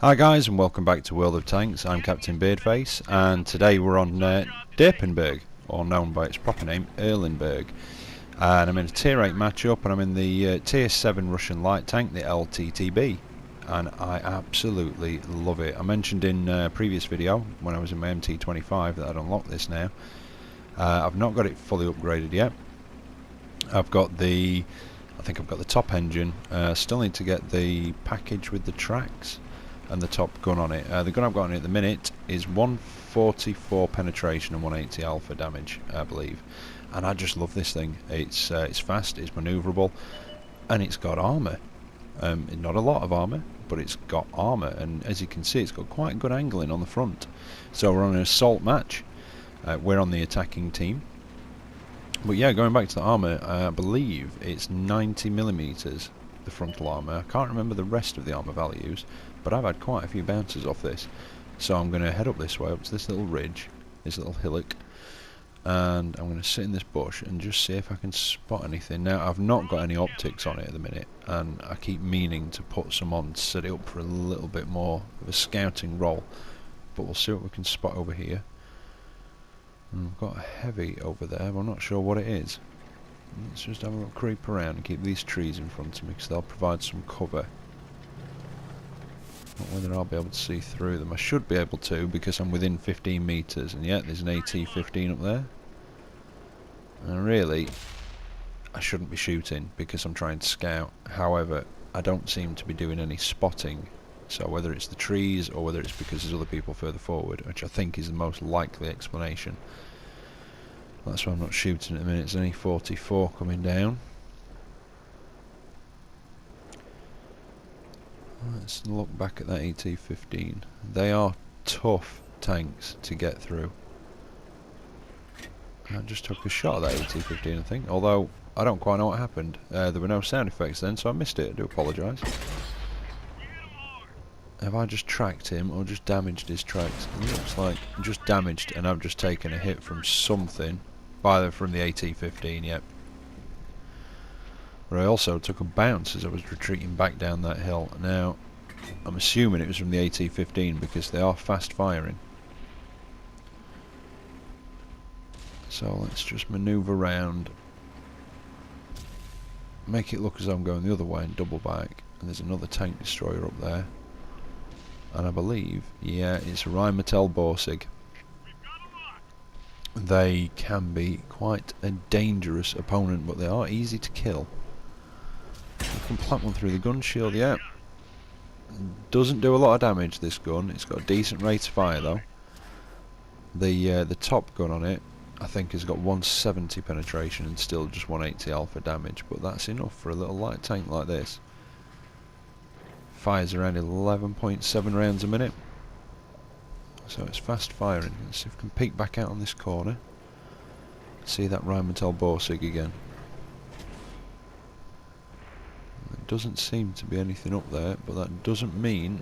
Hi guys, and welcome back to World of Tanks. I'm Captain Beardface, and today we're on Derpenberg, or known by its proper name, Erlenberg. And I'm in a tier 8 matchup, and I'm in the tier 7 Russian light tank, the LTTB. And I absolutely love it. I mentioned in a previous video, when I was in my MT25, that I'd unlocked this now. I've not got it fully upgraded yet. I think I've got the top engine. Still need to get the package with the tracks and the top gun on it. The gun I've got on it at the minute is 144 penetration and 180 alpha damage, I believe. And I just love this thing. It's fast, it's manoeuvrable, and it's got armour. Not a lot of armour, but it's got armour, and as you can see, it's got quite good angling on the front. So we're on an assault match. We're on the attacking team. But yeah, going back to the armour, I believe it's 90mm, the frontal armour. I can't remember the rest of the armour values, but I've had quite a few bounces off this. So I'm going to head up this way, up to this little ridge, this little hillock, and I'm going to sit in this bush and just see if I can spot anything. Now, I've not got any optics on it at the minute, and I keep meaning to put some on to set it up for a little bit more of a scouting role. But we'll see what we can spot over here. And I've got a heavy over there, but I'm not sure what it is. Let's just have a little creep around and keep these trees in front of me, because they'll provide some cover. Not whether I'll be able to see through them. I should be able to, because I'm within 15 metres, and yet there's an AT-15 up there. And really, I shouldn't be shooting, because I'm trying to scout. However, I don't seem to be doing any spotting. So whether it's the trees, or whether it's because there's other people further forward, which I think is the most likely explanation. That's why I'm not shooting at the minute. There's an E44 coming down. Let's look back at that AT-15. They are tough tanks to get through. I just took a shot at that AT-15, I think, although I don't quite know what happened. There were no sound effects then, so I missed it. I do apologise. Have I just tracked him, or just damaged his tracks? It looks like just damaged, and I've just taken a hit from something. Either from the AT-15, yep. But I also took a bounce as I was retreating back down that hill. Now, I'm assuming it was from the AT-15, because they are fast firing. So let's just manoeuvre around. Make it look as though I'm going the other way and double back. And there's another tank destroyer up there. And I believe, yeah, it's Rheinmetall Borsig. They can be quite a dangerous opponent, but they are easy to kill. You can plant one through the gun shield, yeah. Doesn't do a lot of damage, this gun. It's got a decent rate of fire though. The top gun on it, I think, has got 170 penetration and still just 180 alpha damage, but that's enough for a little light tank like this. Fires around 11.7 rounds a minute. So it's fast firing. Let's see if we can peek back out on this corner. See that Rheinmetall Borsig again. There doesn't seem to be anything up there, but that doesn't mean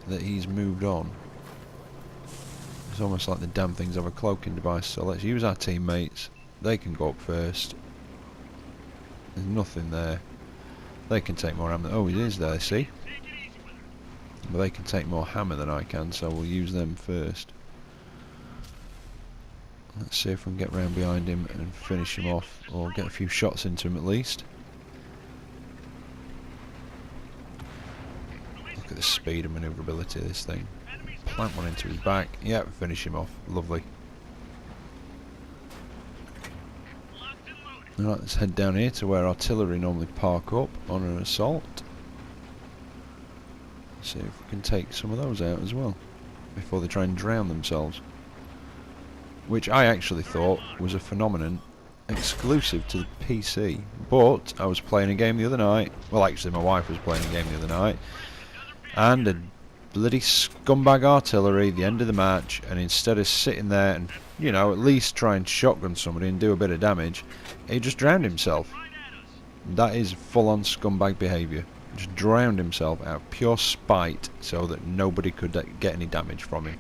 that he's moved on. It's almost like the damn things have a cloaking device, so let's use our teammates. They can go up first. There's nothing there. They can take more ammo. Oh, it is there, see? But they can take more hammer than I can, so we'll use them first. Let's see if we can get round behind him and finish him off, or get a few shots into him at least. Look at the speed and manoeuvrability of this thing. Plant one into his back. Yeah, finish him off. Lovely. Alright, let's head down here to where artillery normally park up on an assault. See if we can take some of those out as well before they try and drown themselves, which I actually thought was a phenomenon exclusive to the PC. But I was playing a game the other night, well, actually my wife was playing a game the other night, and a bloody scumbag artillery at the end of the match, and instead of sitting there and, you know, at least try and shotgun somebody and do a bit of damage, he just drowned himself. That is full-on scumbag behaviour. Just drowned himself out of pure spite so that nobody could get any damage from him.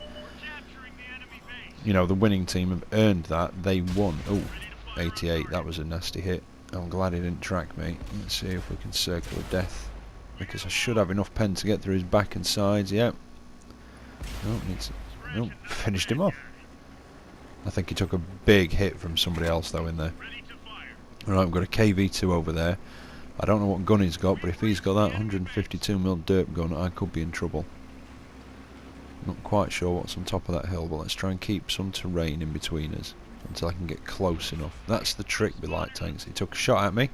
You know, the winning team have earned that. They won. Oh, 88, that was a nasty hit. I'm glad he didn't track me. Let's see if we can circle a death, because I should have enough pen to get through his back and sides. Yep, Oh, finished him off. I think he took a big hit from somebody else though in there. Alright, we've got a KV2 over there. I don't know what gun he's got, but if he's got that 152mm derp gun, I could be in trouble. Not quite sure what's on top of that hill, but let's try and keep some terrain in between us until I can get close enough. That's the trick with light tanks. He took a shot at me,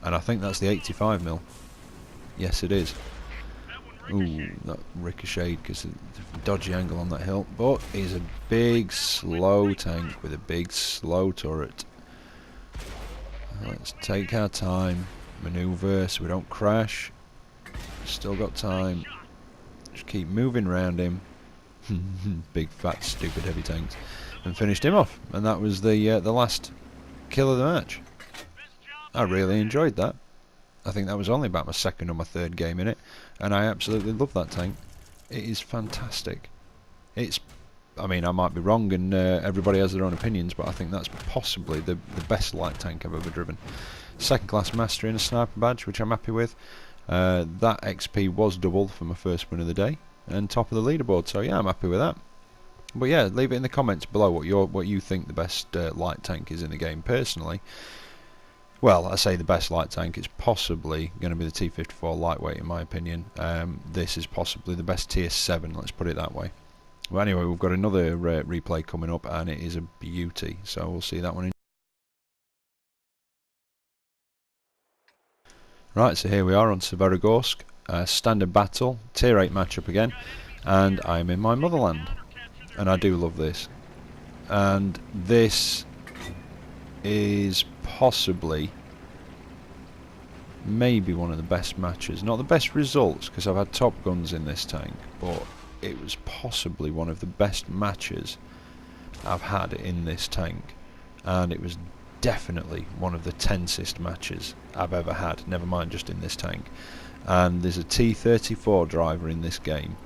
and I think that's the 85mm. Yes, it is. Ooh, that ricocheted because of the dodgy angle on that hill. But he's a big, slow tank with a big, slow turret. Let's take our time, manoeuvre so we don't crash. Still got time. Just keep moving around him. Big, fat, stupid, heavy tanks. And finished him off. And that was the last kill of the match. I really enjoyed that. I think that was only about my second or my third game in it, and I absolutely love that tank. It is fantastic. I mean, I might be wrong, and everybody has their own opinions, but I think that's possibly the best light tank I've ever driven. Second class mastery and a sniper badge, which I'm happy with. That XP was doubled for my first win of the day, and top of the leaderboard. So yeah, I'm happy with that. But yeah, leave it in the comments below what you think the best light tank is in the game. Personally, well, I say the best light tank, it's possibly going to be the T-54 lightweight in my opinion. This is possibly the best tier 7, let's put it that way. Well, anyway, we've got another replay coming up, and it is a beauty, so we'll see that one in. Right, so here we are on Severogorsk, standard battle, tier 8 matchup again, and I'm in my Motherland, and I do love this. And this is possibly maybe one of the best matches, not the best results because I've had top guns in this tank, but it was possibly one of the best matches I've had in this tank, and it was definitely one of the tensest matches I've ever had, never mind just in this tank. And there's a T-34 driver in this game,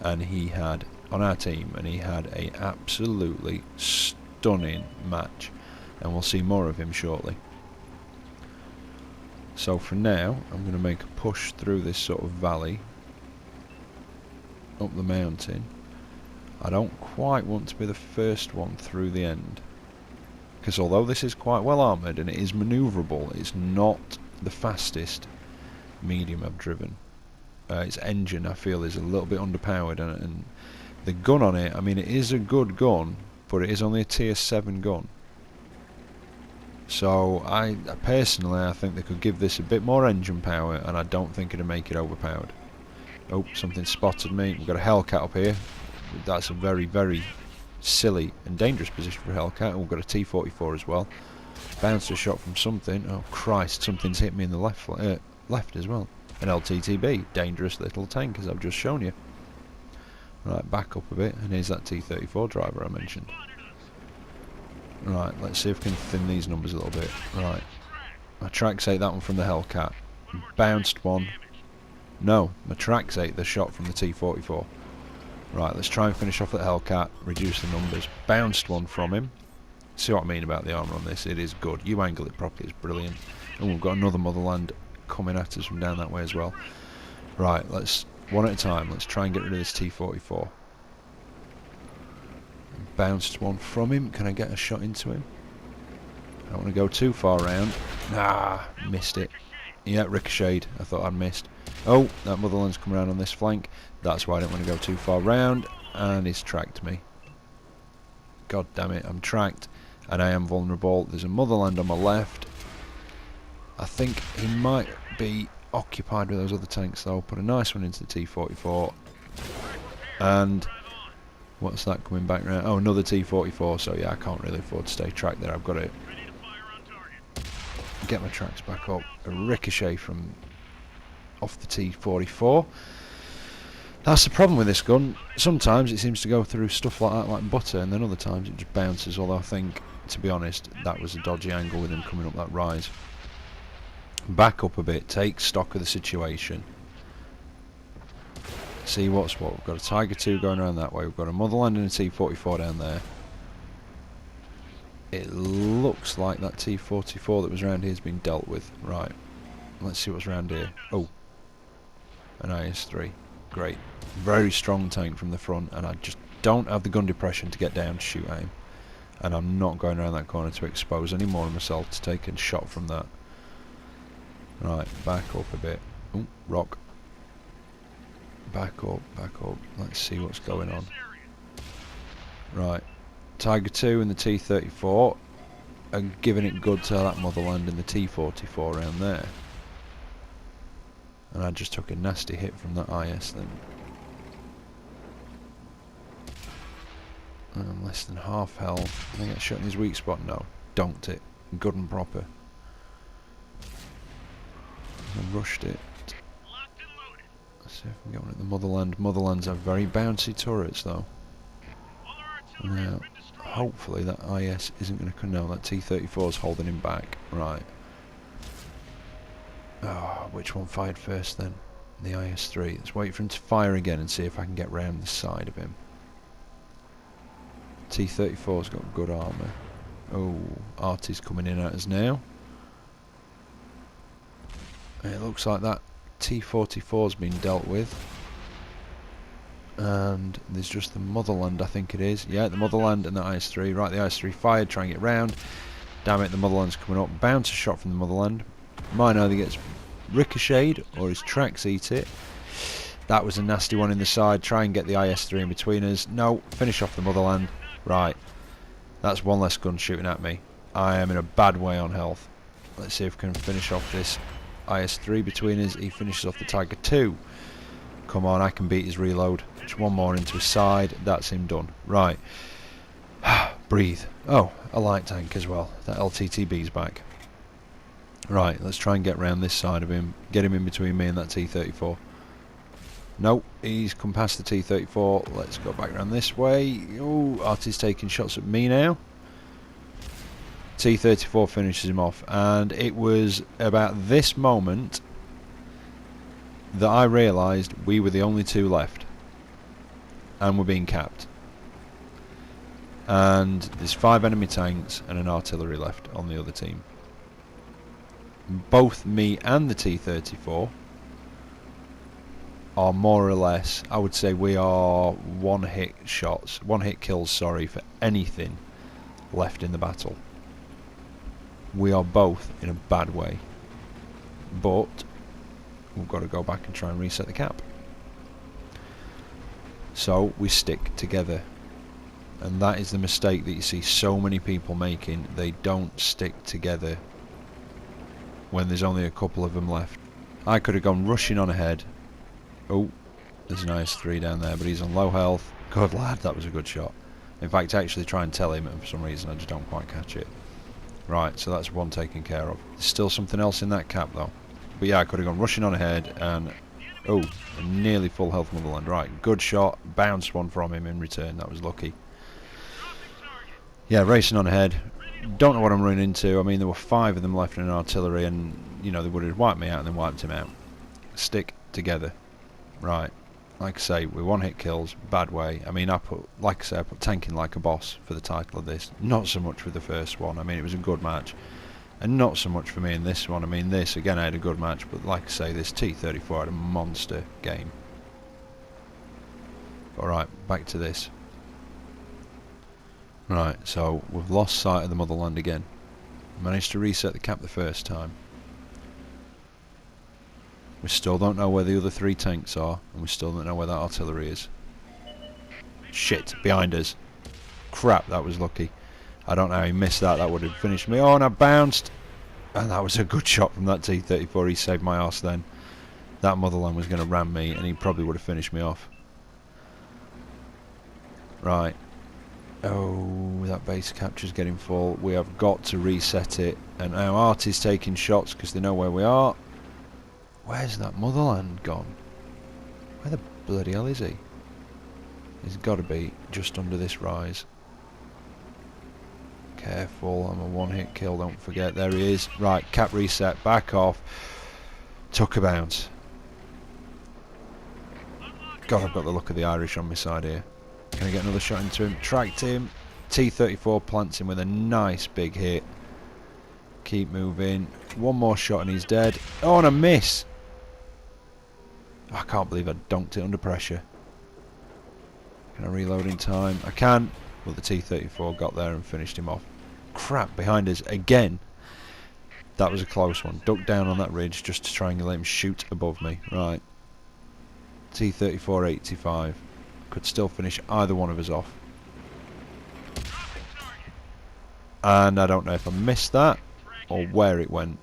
and he had on our team, and he had a absolutely stunning match, and we'll see more of him shortly. So for now, I'm going to make a push through this sort of valley up the mountain. I don't quite want to be the first one through the end, because although this is quite well armoured and it is manoeuvrable, it's not the fastest medium I've driven. Its engine, I feel, is a little bit underpowered, and the gun on it, I mean, it is a good gun, but it is only a tier 7 gun. So I personally think they could give this a bit more engine power, and I don't think it'd make it overpowered. Oh, something spotted me. We've got a Hellcat up here. That's a very, very silly and dangerous position for a Hellcat. We've got a T-44 as well. Bounced a shot from something. Oh Christ, something's hit me in the left as well. An LTTB, dangerous little tank, as I've just shown you. Right, back up a bit, and here's that T-34 driver I mentioned. Right, let's see if we can thin these numbers a little bit. Right, my tracks ate that one from the Hellcat. Bounced one. No, my tracks ate the shot from the T-44. Right, let's try and finish off that Hellcat, reduce the numbers. Bounced one from him. See what I mean about the armour on this? It is good. You angle it properly, it's brilliant. And we've got another Motherland coming at us from down that way as well. Right, let's one at a time. Let's try and get rid of this T-44. Bounced one from him. Can I get a shot into him? I don't want to go too far round. Ah, missed it. Yeah, ricocheted. I thought I'd missed. Oh, that Motherland's come around on this flank. That's why I don't want to go too far round. And he's tracked me. God damn it, I'm tracked. And I am vulnerable. There's a Motherland on my left. I think he might be occupied with those other tanks though. Put a nice one into the T-44. And what's that coming back now? Oh, another T-44. So yeah, I can't really afford to stay tracked there. I've got to get my tracks back up. A ricochet from off the T-44. That's the problem with this gun. Sometimes it seems to go through stuff like that, like butter, and then other times it just bounces. Although I think, to be honest, that was a dodgy angle with him coming up that rise. Back up a bit, take stock of the situation. See what's what. We've got a Tiger 2 going around that way. We've got a Motherland and a T-44 down there. It looks like that T-44 that was around here has been dealt with. Right. Let's see what's around here. Oh. An IS-3. Great. Very strong tank from the front, and I just don't have the gun depression to get down to shoot at him. And I'm not going around that corner to expose any more of myself to take a shot from that. Right, back up a bit. Ooh, rock. Back up, back up. Let's see what's going on. Right. Tiger 2 and the T-34 are giving it good to that Motherland and the T-44 around there. And I just took a nasty hit from that IS then. I'm less than half health. I think I shot in his weak spot. No, donked it. Good and proper. I rushed it. Let's see if I can get one at the Motherland. Motherlands have very bouncy turrets though. Now, hopefully that IS isn't going to come down. That T-34 is holding him back. Right. Oh, which one fired first then? The IS-3. Let's wait for him to fire again and see if I can get round the side of him. T-34's got good armour. Oh, Artie's coming in at us now. It looks like that T-44's been dealt with. And there's just the Motherland, I think it is. Yeah, the Motherland and the IS-3. Right, the IS-3 fired, try and get round. Damn it, the Motherland's coming up. Bounce a shot from the Motherland. Mine either gets ricocheted or his tracks eat it. That was a nasty one in the side. Try and get the IS-3 in between us. No, finish off the Motherland. Right, that's one less gun shooting at me. I am in a bad way on health. Let's see if we can finish off this IS-3 between us. He finishes off the Tiger 2. Come on, I can beat his reload. Just one more into his side. That's him done. Right. Breathe. Oh, a light tank as well. That LTTB's back. Right, let's try and get round this side of him. Get him in between me and that T-34. Nope, he's come past the T-34. Let's go back around this way. Oh, Artie's taking shots at me now. T-34 finishes him off. And it was about this moment that I realised we were the only two left. And we're being capped. And there's 5 enemy tanks and an artillery left on the other team. Both me and the T-34 are more or less, I would say we are one hit kills, sorry, for anything left in the battle. We are both in a bad way. But we've got to go back and try and reset the cap. So we stick together. And that is the mistake that you see so many people making. They don't stick together when there's only a couple of them left. I could have gone rushing on ahead. Oh, there's an IS-3 down there, but he's on low health. Good lad, that was a good shot. In fact, I actually try and tell him, and for some reason I just don't quite catch it. Right, so that's one taken care of. There's still something else in that cap though. But yeah, I could have gone rushing on ahead and... Oh, nearly full health Motherland. Right, good shot. Bounced one from him in return. That was lucky. Yeah, racing on ahead. Don't know what I'm running into. I mean, there were 5 of them left in an artillery and, you know, they would have wiped me out and then wiped him out. Stick together. Right. Like I say, we one hit kills, bad way. I mean, I put tanking like a boss for the title of this. Not so much with the first one. I mean, it was a good match. And not so much for me in this one. I mean, this, again, I had a good match, but like I say, this T-34 had a monster game. Alright, back to this. Right, so we've lost sight of the Motherland again. Managed to reset the cap the first time. We still don't know where the other 3 tanks are, and we still don't know where that artillery is. Shit, behind us. Crap, that was lucky. I don't know how he missed that, that would have finished me. Oh, and I bounced! And that was a good shot from that T-34, he saved my arse then. That Motherland was going to ram me, and he probably would have finished me off. Right. Oh, that base capture's getting full. We have got to reset it. And now Artie's taking shots because they know where we are. Where's that Motherland gone? Where the bloody hell is he? He's got to be just under this rise. Careful, I'm a one-hit kill, don't forget. There he is. Right, cap reset, back off. Took a bounce. God, I've got the look of the Irish on my side here. Can I get another shot into him? Tracked him. T-34 plants him with a nice big hit. Keep moving. One more shot and he's dead. Oh, and a miss. I can't believe I dunked it under pressure. Can I reload in time? I can. Well, the T-34 got there and finished him off. Crap, behind us again. That was a close one. Ducked down on that ridge just to triangulate him, shoot above me. Right. T-34 85. Could still finish either one of us off. And I don't know if I missed that or where it went.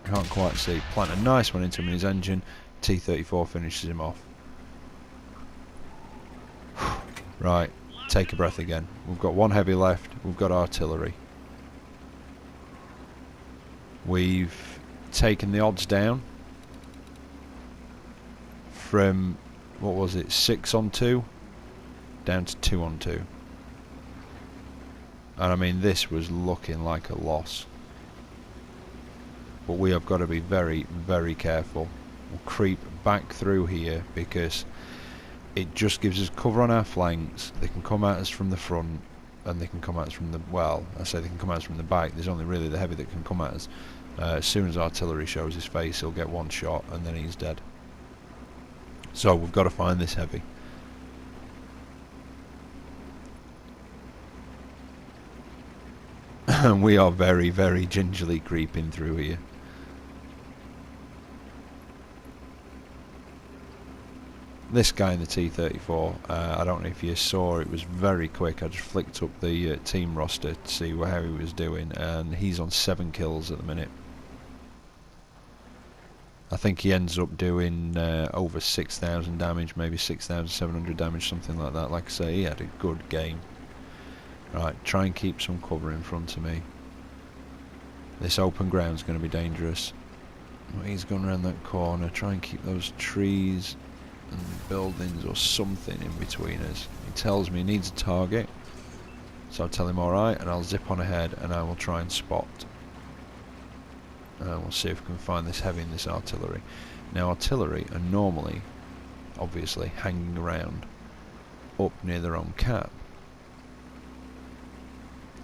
Can't quite see. Plant a nice one into him in his engine. T-34 finishes him off. Right, take a breath again. We've got one heavy left. We've got artillery. We've taken the odds down from, what was it, 6 on 2 down to 2 on 2. And I mean, this was looking like a loss. But we have got to be very, very careful. We'll creep back through here because it just gives us cover on our flanks. They can come at us from the front, and they can come at us from the, well, I say they can come at us from the back. There's only really the heavy that can come at us. As soon as artillery shows his face, he'll get one shot and then he's dead. So we've got to find this heavy. And we are very, very gingerly creeping through here. This guy in the T-34, I don't know if you saw, it was very quick. I just flicked up the team roster to see how he was doing, and he's on 7 kills at the minute. I think he ends up doing over 6,000 damage, maybe 6,700 damage, something like that. Like I say, he had a good game. Right, try and keep some cover in front of me. This open ground's going to be dangerous. Well, he's gone around that corner. Try and keep those trees and buildings or something in between us. He tells me he needs a target, so I'll tell him alright, and I'll zip on ahead and I will try and spot. We'll see if we can find this heavy in this artillery. Now, artillery are normally, obviously, hanging around up near their own cap.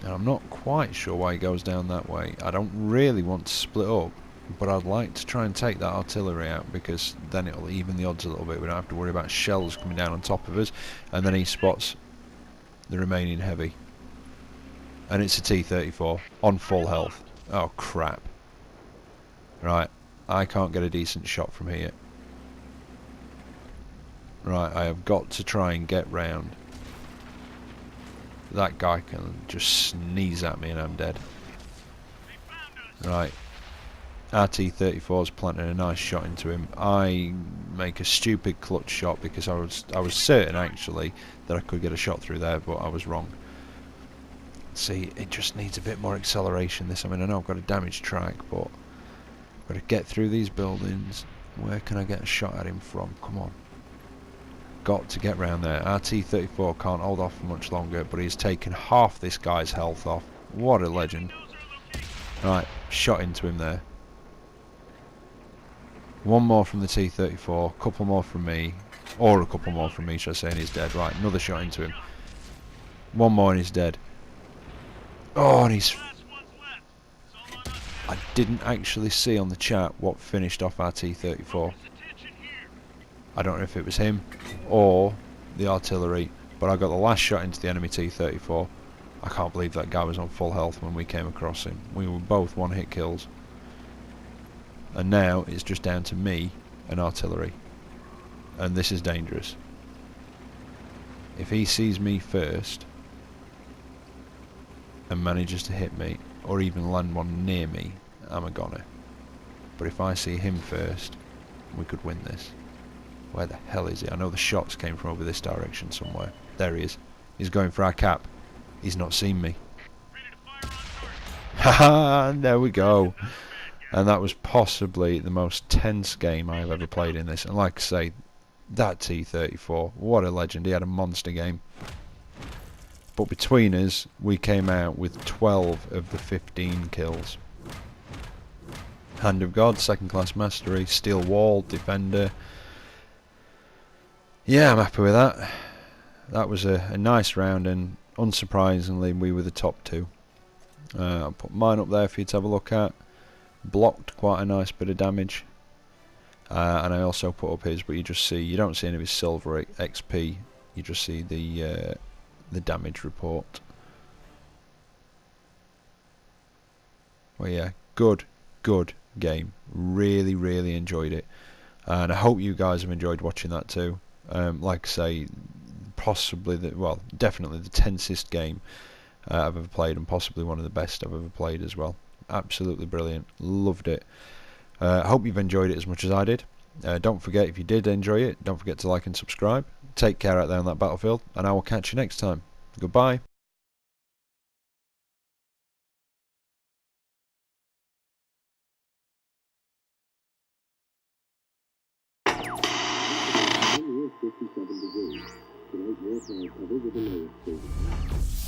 And I'm not quite sure why he goes down that way. I don't really want to split up, but I'd like to try and take that artillery out, because then it'll even the odds a little bit. We don't have to worry about shells coming down on top of us, and then he spots the remaining heavy. And it's a T-34 on full health. Oh crap. Right, I can't get a decent shot from here. Right, I have got to try and get round. That guy can just sneeze at me and I'm dead. Right, our T-34's planting a nice shot into him. I make a stupid clutch shot because I was certain actually that I could get a shot through there, but I was wrong. See, it just needs a bit more acceleration. This, I mean, I know I've got a damaged track, but I've got to get through these buildings. Where can I get a shot at him from? Come on. Got to get round there. Our T-34 can't hold off for much longer, but he's taken half this guy's health off. What a legend. Right, shot into him there. One more from the T-34, couple more from me, or a couple more from me, should I say, and he's dead. Right, another shot into him. One more and he's dead. Oh, and he's... I didn't actually see on the chat what finished off our T-34. I don't know if it was him or the artillery, but I got the last shot into the enemy T-34. I can't believe that guy was on full health when we came across him. We were both one-hit kills. And now it's just down to me and artillery. And this is dangerous. If he sees me first and manages to hit me, or even land one near me, I'm a goner. But if I see him first, we could win this. Where the hell is he? I know the shots came from over this direction somewhere. There he is. He's going for our cap. He's not seen me. Haha, there we go. And that was possibly the most tense game I have ever played in this. And like I say, that T-34, what a legend. He had a monster game. But between us, we came out with 12 of the 15 kills. Hand of God, second class mastery, steel wall, defender. Yeah, I'm happy with that. That was a nice round, and unsurprisingly we were the top 2. I'll put mine up there for you to have a look at. Blocked quite a nice bit of damage. and I also put up his, but you just see, you don't see any of his silver XP, you just see the damage report. Well, yeah, good game. Really enjoyed it, and I hope you guys have enjoyed watching that too. Like I say, possibly definitely the tensest game I've ever played, and possibly one of the best I've ever played as well. Absolutely brilliant, loved it. Hope you've enjoyed it as much as I did. Don't forget, if you did enjoy it, don't forget to like and subscribe. Take care out there on that battlefield, and I will catch you next time. Goodbye. Is 57 degrees. Tonight, more clouds cover with a low of 30.